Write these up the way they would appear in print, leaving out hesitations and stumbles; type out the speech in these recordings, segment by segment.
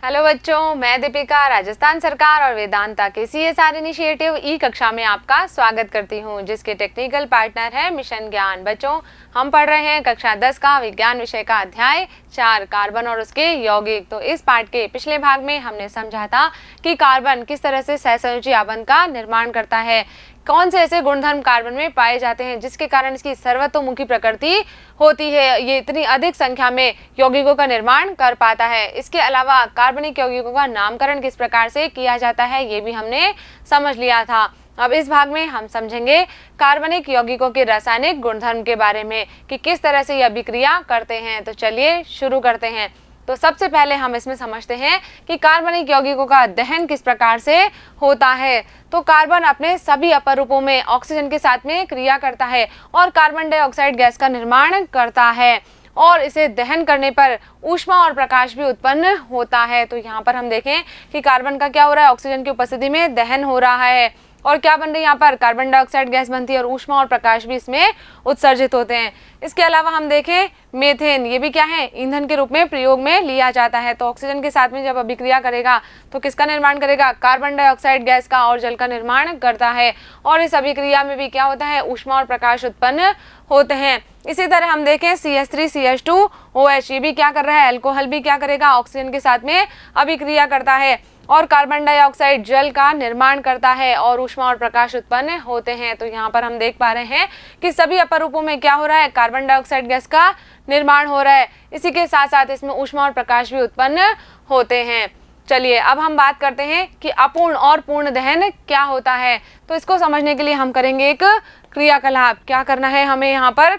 Hello बच्चों, मैं दीपिका राजस्थान सरकार और वेदांता के CSR इनिशिएटिव ई कक्षा में आपका स्वागत करती हूं, जिसके टेक्निकल पार्टनर है मिशन ज्ञान। बच्चों, हम पढ़ रहे हैं कक्षा 10 का विज्ञान विषय का अध्याय 4 कार्बन और उसके यौगिक। तो इस पाठ के पिछले भाग में हमने समझा था कि कार्बन किस तरह से सहसंयोजी आबंध का निर्माण करता है, कौन से ऐसे गुणधर्म कार्बन में पाए जाते हैं जिसके कारण इसकी सर्वतोमुखी प्रकृति होती है, ये इतनी अधिक संख्या में यौगिकों का निर्माण कर पाता है। इसके अलावा कार्बनिक यौगिकों का नामकरण किस प्रकार से किया जाता है ये भी हमने समझ लिया था। अब इस भाग में हम समझेंगे कार्बनिक यौगिकों के रासायनिक गुणधर्म के बारे में कि किस तरह से यह अभिक्रिया करते हैं। तो चलिए शुरू करते हैं। तो सबसे पहले हम इसमें समझते हैं कि कार्बनिक यौगिकों का दहन किस प्रकार से होता है। तो कार्बन अपने सभी अपरूपों में ऑक्सीजन के साथ में क्रिया करता है और कार्बन डाइऑक्साइड गैस का निर्माण करता है और इसे दहन करने पर ऊष्मा और प्रकाश भी उत्पन्न होता है। तो यहाँ पर हम देखें कि कार्बन का क्या हो रहा है, ऑक्सीजन की उपस्थिति में दहन हो रहा है और क्या बन रही है, यहाँ पर कार्बन डाइऑक्साइड गैस बनती है और ऊष्मा और प्रकाश भी इसमें उत्सर्जित होते हैं। इसके अलावा हम देखें मीथेन, ये भी क्या है, ईंधन के रूप में प्रयोग में लिया जाता है। तो ऑक्सीजन के साथ में जब अभिक्रिया करेगा तो किसका निर्माण करेगा, कार्बन डाइऑक्साइड गैस का और जल का निर्माण करता है और इस अभिक्रिया में भी क्या होता है, ऊष्मा और प्रकाश उत्पन्न होते हैं। इसी तरह हम देखें CH3CH2OH, ये भी क्या कर रहा है, अल्कोहल भी क्या करेगा, ऑक्सीजन के साथ में अभिक्रिया करता है और कार्बन डाइऑक्साइड जल का निर्माण करता है और ऊष्मा और प्रकाश उत्पन्न होते हैं। तो यहाँ पर हम देख पा रहे हैं कि सभी अपरूपों में क्या हो रहा है, कार्बन डाइऑक्साइड गैस का निर्माण हो रहा है। इसी के साथ साथ इसमें ऊष्मा और प्रकाश भी उत्पन्न होते हैं। चलिए अब हम बात करते हैं कि अपूर्ण और पूर्ण दहन क्या होता है। तो इसको समझने के लिए हम करेंगे एक क्रियाकलाप। क्या करना है हमें यहाँ पर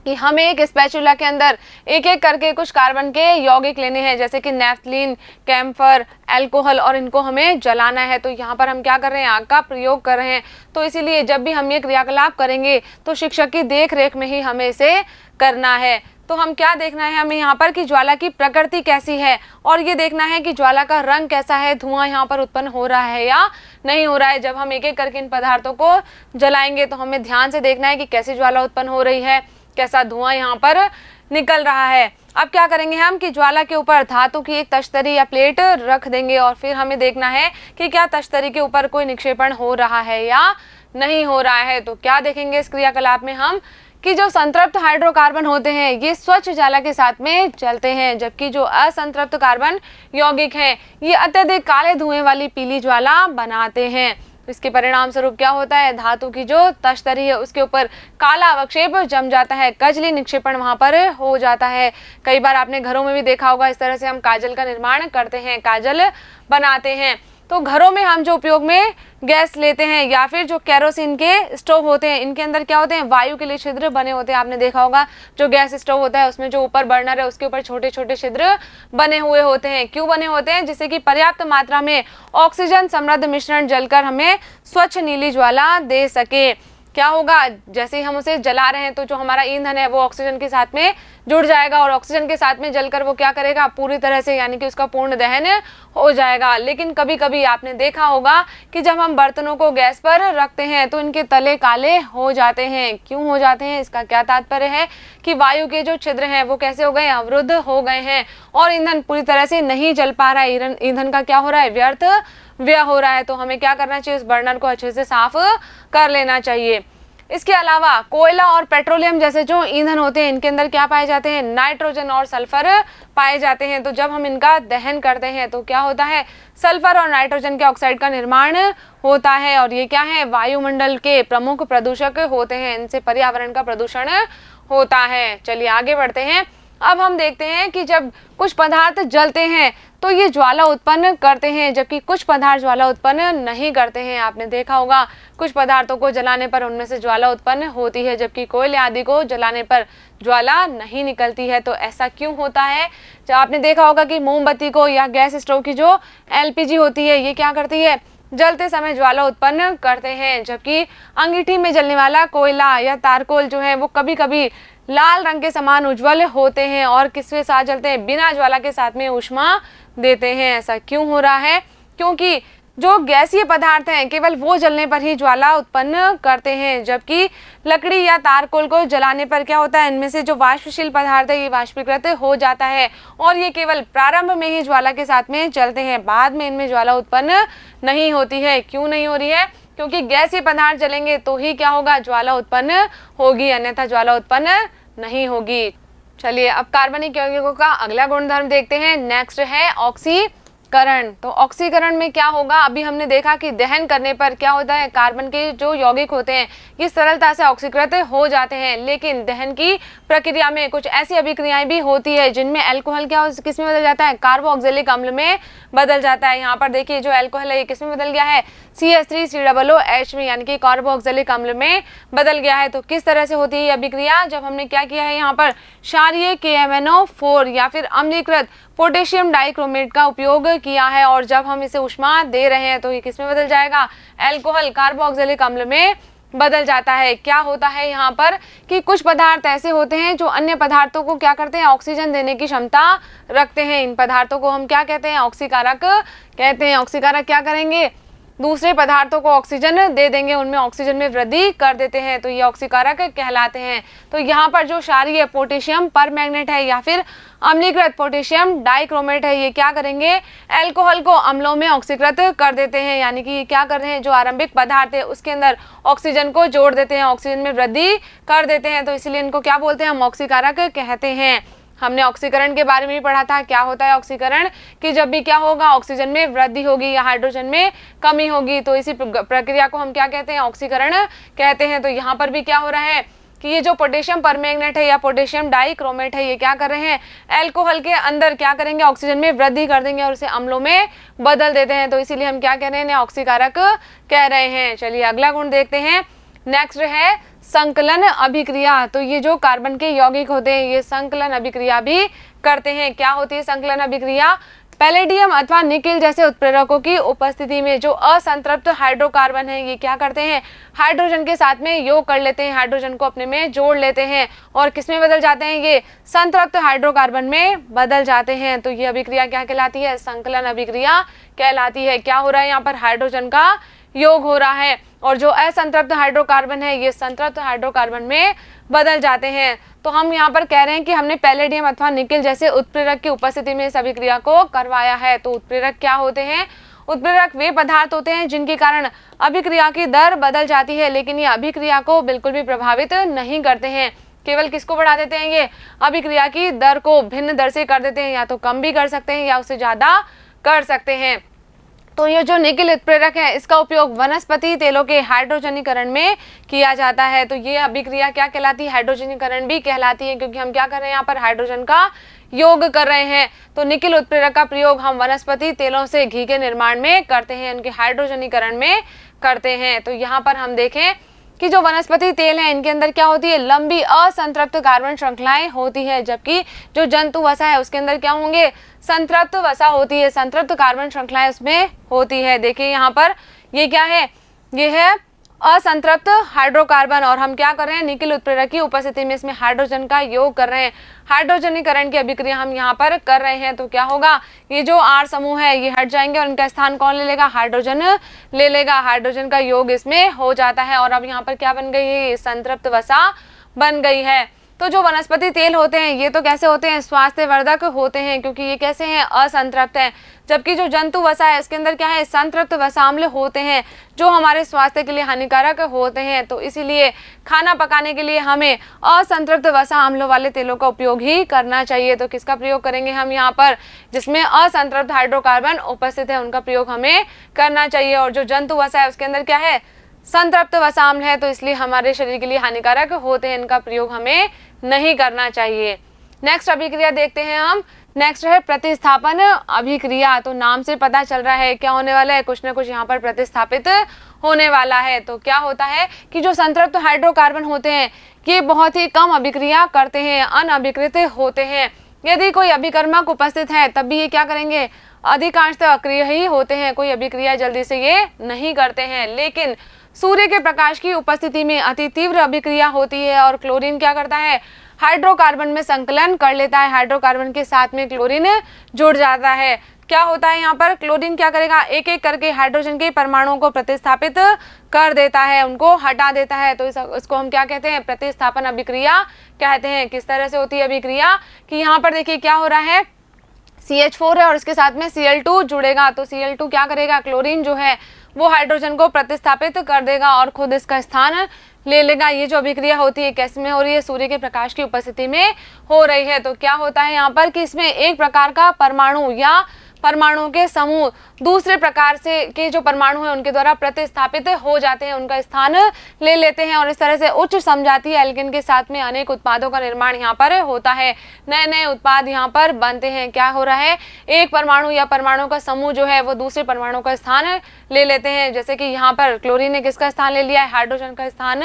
कि हमें एक स्पैचुला के अंदर एक एक करके कुछ कार्बन के यौगिक लेने हैं, जैसे कि नैफ्थलीन, कैम्फर, अल्कोहल, और इनको हमें जलाना है। तो यहाँ पर हम क्या कर रहे हैं, आग का प्रयोग कर रहे हैं। तो इसीलिए जब भी हम ये क्रियाकलाप करेंगे तो शिक्षक की देख रेख में ही हमें इसे करना है। तो हम क्या देखना है हमें यहाँ पर कि ज्वाला की प्रकृति कैसी है और ये देखना है कि ज्वाला का रंग कैसा है, धुआं यहाँ पर उत्पन्न हो रहा है या नहीं हो रहा है। जब हम एक एक करके इन पदार्थों को जलाएंगे तो हमें ध्यान से देखना है कि कैसी ज्वाला उत्पन्न हो रही है, कैसा धुआं यहाँ पर निकल रहा है। अब क्या करेंगे हम कि ज्वाला के ऊपर धातु की एक तश्तरी या प्लेट रख देंगे और फिर हमें देखना है कि क्या तश्तरी के ऊपर कोई निक्षेपण हो रहा है या नहीं हो रहा है। तो क्या देखेंगे इस क्रियाकलाप में हम कि जो संतृप्त हाइड्रोकार्बन होते हैं ये स्वच्छ ज्वाला के साथ में चलते हैं, जबकि जो असंतृप्त कार्बन यौगिक हैं ये अत्यधिक काले धुएं वाली पीली ज्वाला बनाते हैं। इसके परिणाम स्वरूप क्या होता है, धातु की जो तश्तरी है उसके ऊपर काला अवक्षेप जम जाता है, कजली निक्षेपण वहां पर हो जाता है। कई बार आपने घरों में भी देखा होगा, इस तरह से हम काजल का निर्माण करते हैं, काजल बनाते हैं। तो घरों में हम जो उपयोग में गैस लेते हैं या फिर जो केरोसिन के स्टोव होते हैं, इनके अंदर क्या होते हैं, वायु के लिए छिद्र बने होते हैं। आपने देखा होगा जो गैस स्टोव होता है उसमें जो ऊपर बर्नर है उसके ऊपर छोटे छोटे छिद्र बने हुए होते हैं। क्यों बने होते हैं, जिससे कि पर्याप्त मात्रा में ऑक्सीजन समृद्ध मिश्रण जलकर हमें स्वच्छ नीली ज्वाला दे सके। क्या होगा, जैसे ही हम उसे जला रहे हैं तो जो हमारा ईंधन है वो ऑक्सीजन के साथ में जुड़ जाएगा और ऑक्सीजन के साथ में जलकर वो क्या करेगा, पूरी तरह से यानी कि उसका पूर्ण दहन हो जाएगा। लेकिन कभी कभी आपने देखा होगा कि जब हम बर्तनों को गैस पर रखते हैं तो इनके तले काले हो जाते हैं। क्यों हो जाते हैं, इसका क्या तात्पर्य है कि वायु के जो छिद्र हैं वो कैसे हो गए, अवरुद्ध हो गए हैं और ईंधन पूरी तरह से नहीं जल पा रहा है। ईंधन का क्या हो रहा है, व्यर्थ व्यय हो रहा है। तो हमें क्या करना चाहिए, उस बर्नर को अच्छे से साफ कर लेना चाहिए। इसके अलावा कोयला और पेट्रोलियम जैसे जो ईंधन होते हैं इनके अंदर क्या पाए जाते हैं, नाइट्रोजन और सल्फर पाए जाते हैं। तो जब हम इनका दहन करते हैं तो क्या होता है, सल्फर और नाइट्रोजन के ऑक्साइड का निर्माण होता है और ये क्या है, वायुमंडल के प्रमुख प्रदूषक होते हैं। इनसे पर्यावरण का प्रदूषण होता है। चलिए आगे बढ़ते हैं। अब हम देखते हैं कि जब कुछ पदार्थ जलते हैं तो ये ज्वाला उत्पन्न करते हैं, जबकि कुछ पदार्थ ज्वाला उत्पन्न नहीं करते हैं। आपने देखा होगा कुछ पदार्थों को जलाने पर उनमें से ज्वाला उत्पन्न होती है, जबकि कोयले आदि को जलाने पर ज्वाला नहीं निकलती है। तो ऐसा क्यों होता है, जब आपने देखा होगा कि मोमबत्ती को या गैस स्टोव की जो LPG होती है ये क्या करती है, जलते समय ज्वाला उत्पन्न करते हैं, जबकि अंगीठी में जलने वाला कोयला या तारकोल जो है वो कभी कभी लाल रंग के समान उज्जवल होते हैं और किसके साथ जलते हैं, बिना ज्वाला के साथ में ऊष्मा देते हैं। ऐसा क्यों हो रहा है, क्योंकि जो गैसीय पदार्थ हैं केवल वो जलने पर ही ज्वाला उत्पन्न करते हैं, जबकि लकड़ी या तारकोल को जलाने पर क्या होता है, इनमें से जो वाष्पशील पदार्थ है ये वाष्पीकृत हो जाता है और ये केवल प्रारंभ में ही ज्वाला के साथ में जलते हैं, बाद में इनमें ज्वाला उत्पन्न नहीं होती है। क्यों नहीं हो रही है? क्योंकि गैसीय पदार्थ जलेंगे तो ही क्या होगा, ज्वाला उत्पन्न होगी, अन्यथा ज्वाला उत्पन्न नहीं होगी। चलिए अब कार्बनिक यौगिकों का अगला गुणधर्म देखते हैं। नेक्स्ट है ऑक्सीकरण। तो ऑक्सीकरण में क्या होगा, अभी हमने देखा कि दहन करने पर क्या होता है, कार्बन के जो यौगिक होते हैं ये सरलता से ऑक्सीकृत हो जाते हैं, लेकिन दहन की प्रक्रिया में कुछ ऐसी अभिक्रियाएं भी होती है जिनमें अल्कोहल क्या किस में बदल जाता है, कार्बोक्सिलिक अम्ल में बदल जाता है। यहाँ पर देखिए जो अल्कोहल है ये किस में बदल गया है, CH3COOH में, यानी कि कार्बोक्सिलिक अम्ल में बदल गया है। तो किस तरह से होती है ये अभिक्रिया, जब हमने क्या किया है, यहाँ पर क्षारीय KMnO4 या फिर अम्लीकृत पोटेशियम डाइक्रोमेट का उपयोग किया है और जब हम इसे ऊष्मा दे रहे हैं तो ये किस में बदल जाएगा, अल्कोहल कार्बोक्सिलिक अम्ल में बदल जाता है। क्या होता है यहाँ पर कि कुछ पदार्थ ऐसे होते हैं जो अन्य पदार्थों को क्या करते हैं, ऑक्सीजन देने की क्षमता रखते हैं। इन पदार्थों को हम क्या कहते हैं, ऑक्सीकारक कहते हैं। ऑक्सीकारक क्या करेंगे, दूसरे पदार्थों को ऑक्सीजन दे देंगे, उनमें ऑक्सीजन में वृद्धि कर देते हैं, तो ये ऑक्सीकारक कहलाते हैं। तो यहाँ पर जो क्षारीय पोटेशियम परमैंगनेट है या फिर अम्लीकृत पोटेशियम डाइक्रोमेट है, ये क्या करेंगे, अल्कोहल को अम्लों में ऑक्सीकृत कर देते हैं, यानी कि ये क्या कर रहे हैं, जो आरंभिक पदार्थ है उसके अंदर ऑक्सीजन को जोड़ देते हैं, ऑक्सीजन में वृद्धि कर देते हैं, तो इसलिए इनको क्या बोलते हैं, हम ऑक्सीकारक कहते हैं। हमने ऑक्सीकरण के बारे में भी पढ़ा था। क्या होता है ऑक्सीकरण, कि जब भी क्या होगा, ऑक्सीजन में वृद्धि होगी या हाइड्रोजन में कमी होगी, तो इसी प्रक्रिया को हम क्या कहते हैं, ऑक्सीकरण कहते हैं। तो यहाँ पर भी क्या हो रहा है कि ये जो पोटेशियम परमैंगनेट है या पोटेशियम डाइक्रोमेट है, ये क्या कर रहे हैं, अल्कोहल के अंदर क्या करेंगे, ऑक्सीजन में वृद्धि कर देंगे और उसे अम्लों में बदल देते हैं, तो इसीलिए हम क्या कह रहे हैं, ऑक्सीकारक कह रहे हैं। चलिए अगला गुण देखते हैं। नेक्स्ट है संकलन अभिक्रिया। तो ये जो कार्बन के यौगिक होते हैं ये संकलन अभिक्रिया भी करते हैं। क्या होती है संकलन अभिक्रिया, पैलेडियम अथवा निकिल जैसे उत्प्रेरकों की उपस्थिति में जो असंतृप्त हाइड्रोकार्बन है ये क्या करते हैं, हाइड्रोजन के साथ में योग कर लेते हैं, हाइड्रोजन को अपने में जोड़ लेते हैं और किसमें बदल जाते हैं, ये संतृप्त हाइड्रोकार्बन में बदल जाते हैं। तो ये अभिक्रिया क्या कहलाती है, संकलन अभिक्रिया कहलाती है। क्या हो रहा है, यहाँ पर हाइड्रोजन का योग हो रहा है और जो असंतृप्त हाइड्रोकार्बन है ये संतृप्त हाइड्रोकार्बन में बदल जाते हैं। तो हम यहाँ पर कह रहे हैं कि हमने पैलेडियम अथवा निकिल जैसे उत्प्रेरक की उपस्थिति में इस अभिक्रिया को करवाया है। तो उत्प्रेरक क्या होते हैं, उत्प्रेरक वे पदार्थ होते हैं जिनके कारण अभिक्रिया की दर बदल जाती है, लेकिन ये अभिक्रिया को बिल्कुल भी प्रभावित नहीं करते हैं। केवल किसको बढ़ा देते हैं, ये अभिक्रिया की दर को भिन्न दर से कर देते हैं, या तो कम भी कर सकते हैं या उससे ज्यादा कर सकते हैं। तो ये जो निकिल उत्प्रेरक है इसका उपयोग वनस्पति तेलों के हाइड्रोजनीकरण में किया जाता है। तो ये अभिक्रिया क्या कहलाती है, हाइड्रोजनीकरण भी कहलाती है, क्योंकि हम क्या कर रहे हैं, यहाँ पर हाइड्रोजन का योग कर रहे हैं। तो निकिल उत्प्रेरक का प्रयोग हम वनस्पति तेलों से घी के निर्माण में करते हैं, उनके हाइड्रोजनीकरण में करते हैं। तो यहाँ पर हम देखें कि जो वनस्पति तेल है इनके अंदर क्या होती है, लंबी असंतृप्त कार्बन श्रृंखलाएं होती है, जबकि जो जंतु वसा है उसके अंदर क्या होंगे, संतृप्त वसा होती है, संतृप्त कार्बन श्रृंखलाएं उसमें होती है। देखिए यहाँ पर ये क्या है, ये है असंतृप्त हाइड्रोकार्बन और हम क्या कर रहे हैं, निकिल उत्प्रेरक की उपस्थिति में इसमें हाइड्रोजन का योग कर रहे हैं, हाइड्रोजनीकरण की अभिक्रिया हम यहाँ पर कर रहे हैं। तो क्या होगा, ये जो R समूह है ये हट जाएंगे और इनका स्थान कौन ले लेगा, हाइड्रोजन ले लेगा, हाइड्रोजन का योग इसमें हो जाता है और अब यहाँ पर क्या बन गई है, संतृप्त वसा बन गई है। तो जो वनस्पति तेल होते हैं ये तो कैसे होते हैं, स्वास्थ्यवर्धक होते हैं, क्योंकि ये कैसे हैं, असंतृप्त हैं, जबकि जो जंतु वसा है इसके अंदर क्या है, संतृप्त वसाम्ल होते हैं जो हमारे स्वास्थ्य के लिए हानिकारक होते हैं। तो इसीलिए खाना पकाने के लिए हमें असंतृप्त वसा अम्लों वाले तेलों का उपयोग ही करना चाहिए। तो किसका प्रयोग करेंगे हम यहाँ पर, जिसमें असंतृप्त हाइड्रोकार्बन उपस्थित है उनका प्रयोग हमें करना चाहिए। और जो जंतु वसा है उसके अंदर क्या है, संतृप्त वसाम्ल है, तो इसलिए हमारे शरीर के लिए हानिकारक होते हैं, इनका प्रयोग हमें नहीं करना चाहिए। नेक्स्ट अभिक्रिया देखते हैं हम। नेक्स्ट है प्रतिस्थापन अभिक्रिया। तो नाम से पता चल रहा है क्या होने वाला है, कुछ ना कुछ यहाँ पर प्रतिस्थापित होने वाला है। तो क्या होता है कि जो संतृप्त हाइड्रोकार्बन होते हैं ये बहुत ही कम अभिक्रिया करते हैं, अनअभिकृत होते हैं। यदि कोई अभिकर्मक उपस्थित है तब भी ये क्या करेंगे, अधिकांशतः अक्रिय ही होते हैं, कोई अभिक्रिया जल्दी से ये नहीं करते हैं। लेकिन सूर्य के प्रकाश की उपस्थिति में अति तीव्र अभिक्रिया होती है और क्लोरीन क्या करता है, हाइड्रोकार्बन में संकलन कर लेता है, हाइड्रोकार्बन के साथ में क्लोरीन जुड़ जाता है। क्या होता है यहाँ पर, क्लोरीन क्या करेगा, एक एक करके हाइड्रोजन के परमाणुओं को प्रतिस्थापित कर देता है, उनको हटा देता है। तो इसको हम क्या कहते हैं, प्रतिस्थापन अभिक्रिया कहते हैं। किस तरह से होती है अभिक्रिया कि यहाँ पर देखिए क्या हो रहा है, CH4 है और इसके साथ में Cl2 जुड़ेगा, तो Cl2 क्या करेगा, क्लोरीन जो है वो हाइड्रोजन को प्रतिस्थापित कर देगा और खुद इसका स्थान ले लेगा। ये जो अभिक्रिया होती है कैसे में हो रही है, सूर्य के प्रकाश की उपस्थिति में हो रही है। तो क्या होता है यहाँ पर कि इसमें एक प्रकार का परमाणु या परमाणुओं के समूह दूसरे प्रकार से के जो परमाणु हैं उनके द्वारा प्रतिस्थापित हो जाते हैं, उनका स्थान ले लेते हैं और इस तरह से उच्च समजातीय एल्केन के साथ में अनेक उत्पादों का निर्माण यहाँ पर होता है, नए नए उत्पाद यहाँ पर बनते हैं। क्या हो रहा है, एक परमाणु या परमाणु का समूह जो है वो दूसरे परमाणु का स्थान ले लेते हैं। जैसे कि यहाँ पर क्लोरीन ने किसका स्थान ले लिया है, हाइड्रोजन का स्थान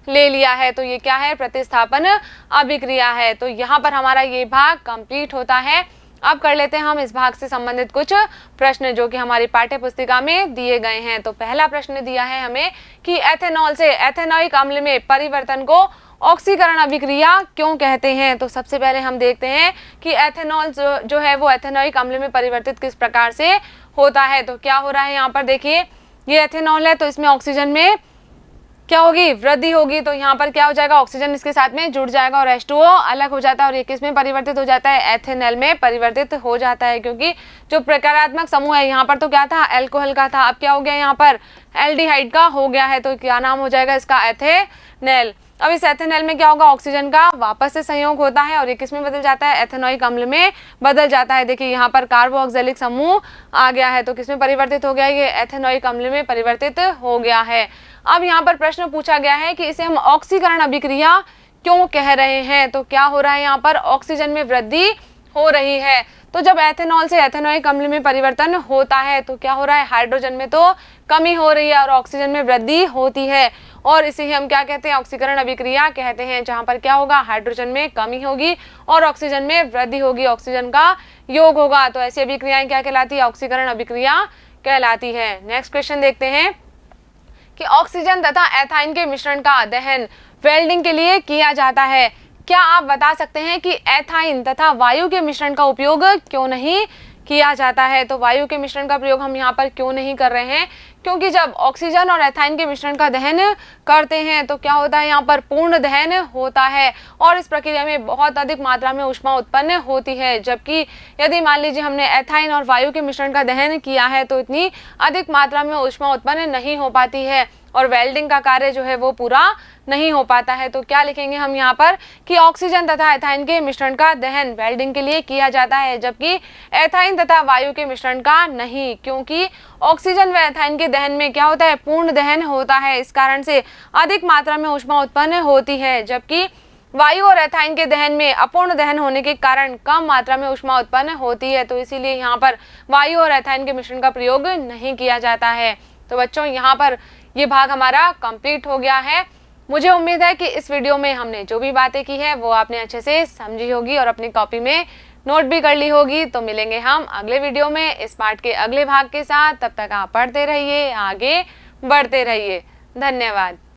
ले लिया है। तो ये क्या है, प्रतिस्थापन अभिक्रिया है। तो यहाँ पर हमारा ये भाग कंप्लीट होता है। अब कर लेते हैं हम इस भाग से संबंधित कुछ प्रश्न जो कि हमारी पाठ्य पुस्तिका में दिए गए हैं। तो पहला प्रश्न दिया है हमें कि एथेनॉल से एथेनॉइक अम्ल में परिवर्तन को ऑक्सीकरण अभिक्रिया क्यों कहते हैं। तो सबसे पहले हम देखते हैं कि एथेनॉल जो है वो एथेनॉइक अम्ल में परिवर्तित किस प्रकार से होता है। तो क्या हो रहा है यहाँ पर देखिए, ये एथेनॉल है तो इसमें ऑक्सीजन में क्या होगी, वृद्धि होगी। तो यहाँ पर क्या हो जाएगा, ऑक्सीजन इसके साथ में जुड़ जाएगा और H2O अलग हो जाता है और ये किस में परिवर्तित हो जाता है, एथेनॉल में परिवर्तित हो जाता है। क्योंकि जो प्रकारात्मक समूह है यहाँ पर तो क्या था, अल्कोहल का था, अब क्या हो गया यहाँ पर एल्डिहाइड का हो गया है। तो क्या नाम हो जाएगा इसका, एथेनॉल। अब इस एथेनॉल में क्या होगा, ऑक्सीजन का वापस से संयोग होता है और ये किस में बदल जाता है, एथेनॉइक अम्ल में बदल जाता है। देखिए यहाँ पर कार्बोक्सिलिक समूह आ गया है तो किस में परिवर्तित हो गया, ये एथेनॉइक अम्ल में परिवर्तित हो गया है। अब यहाँ पर प्रश्न पूछा गया है कि इसे हम ऑक्सीकरण अभिक्रिया क्यों कह रहे हैं। तो क्या हो रहा है यहाँ पर, ऑक्सीजन में वृद्धि हो रही है। तो जब एथेनॉल से एथेनॉइक अम्ल में परिवर्तन होता है तो क्या हो रहा है, हाइड्रोजन में तो कमी हो रही है और ऑक्सीजन में वृद्धि होती है और इसे ही हम क्या कहते हैं, ऑक्सीकरण अभिक्रिया कहते हैं। जहां पर क्या होगा, हाइड्रोजन में कमी होगी और ऑक्सीजन में वृद्धि होगी, ऑक्सीजन का योग होगा। तो ऐसी अभिक्रियाएं क्या कहलाती है, ऑक्सीकरण अभिक्रिया कहलाती है। नेक्स्ट क्वेश्चन देखते हैं कि ऑक्सीजन तथा एथाइन के मिश्रण का दहन वेल्डिंग के लिए किया जाता है। क्या आप बता सकते हैं कि एथाइन तथा वायु के मिश्रण का उपयोग क्यों नहीं किया जाता है। तो वायु के मिश्रण का प्रयोग हम यहाँ पर क्यों नहीं कर रहे हैं, क्योंकि जब ऑक्सीजन और एथाइन के मिश्रण का दहन करते हैं तो क्या होता है, यहाँ पर पूर्ण दहन होता है और इस प्रक्रिया में बहुत अधिक मात्रा में ऊष्मा उत्पन्न होती है। जबकि यदि मान लीजिए हमने एथाइन और वायु के मिश्रण का दहन किया है तो इतनी अधिक मात्रा में ऊष्मा उत्पन्न नहीं हो पाती है और वेल्डिंग का कार्य जो है वो पूरा नहीं हो पाता है। तो क्या लिखेंगे हम यहाँ पर कि ऑक्सीजन तथा एथाइन के मिश्रण का दहन वेल्डिंग के लिए किया जाता है, जबकि एथाइन तथा वायु के मिश्रण का नहीं, क्योंकि ऑक्सीजन व एथाइन के दहन में क्या होता है, पूर्ण दहन होता है। इस कारण से अधिक मात्रा में ऊष्मा उत्पन्न होती है, जबकि वायु और एथाइन के दहन में अपूर्ण दहन होने के कारण कम मात्रा में ऊष्मा उत्पन्न होती है। तो इसीलिए यहाँ पर वायु और एथाइन के मिश्रण का प्रयोग नहीं किया जाता है। तो बच्चों यहाँ पर ये भाग हमारा कंप्लीट हो गया है। मुझे उम्मीद है कि इस वीडियो में हमने जो भी बातें की है वो आपने अच्छे से समझी होगी और अपनी कॉपी में नोट भी कर ली होगी। तो मिलेंगे हम अगले वीडियो में इस पाठ के अगले भाग के साथ। तब तक आप पढ़ते रहिए, आगे बढ़ते रहिए। धन्यवाद।